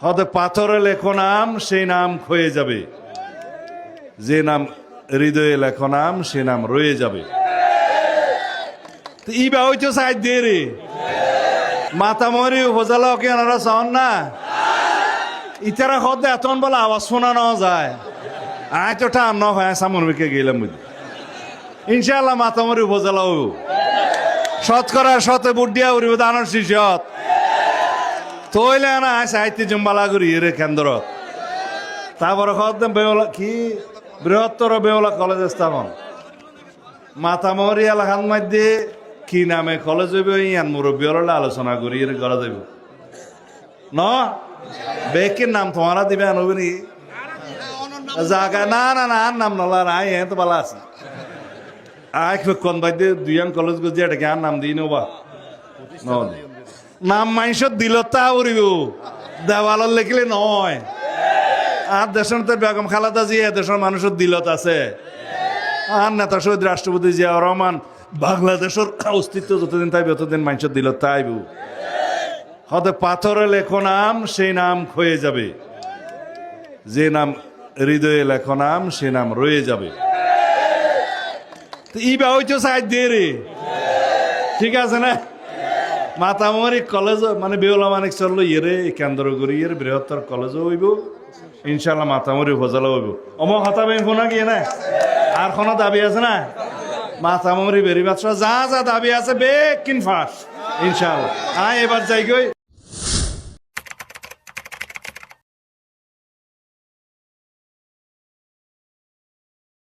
হয়তো পাথরে লেখো নাম সেই নাম ক্ষয়ে যাবে, যে নাম হৃদয়ে লেখো নাম সে নাম রয়ে যাবে। ইবা হইতো সাইড দিয়ে রে মাতামরি উপজেলা ওকে ওনারা চান না ইতারা হদ এতন বলে আওয়াজ শোনা নেওয়া যায়। আয় তো টান ন হয় সামন বিকে গেলাম বুঝলি ইনশাআল্লাহ মাতামরি উপজেলা হইব শতকরা শতে বুডিয়া উড়িব দানোর শিশত তৈলে না সাহিত্য জম্বালা করি রে কেন্দ্র তারপরে হদ বেওলা কি বৃহত্তর বেওলা কলেজ স্থাপন মাতামরি এলাকার মধ্যে কি নামে কলেজ হইব ইয়ান মুরব্বী হলে আলোচনা করি এর করা যাইব ন বেকের নাম তোমারা দিবে আনবি জায়গা না না না আর নাম নলা আয় হ্যাঁ তো ভালো আছে আয় কোন বাইদে দুইয়ান কলেজ গজি এটাকে আর নাম দিই নোবা নাম মাইসত দিল তা উড়িব দেওয়ালত লেখিলে নয় আর দেশের তো বেগম খালেদা জিয়া দেশের মানুষের দিলত আছে আর নেতা শহীদ রাষ্ট্রপতি জিয়া রহমান বাংলাদেশের অস্তিত্ব যতদিন তাইবে ততদিন মানুষের দিলত তাইব হয়তো পাথরে লেখো নাম সেই নাম ক্ষয়ে যাবে, যে নাম হৃদয়ে লেখো নাম সে নাম রয়ে যাবে। ইবা হইতো সাইড দিয়ে রে ঠিক আছে না মাতামরি কলেজ মানে বেউলা মানিক চললো ইয়ে কেন্দ্র করি ইয়ে বৃহত্তর কলেজও হইব ইনশাল্লাহ মাতামরি উপজেলা হইব অম হতাবে শোনা গিয়ে না আর কোনো দাবি আছে না মাতামরি বেরি বাচ্চা যা যা দাবি আছে বেকিন ফাঁস ইনশাল্লাহ এবার যাই গই।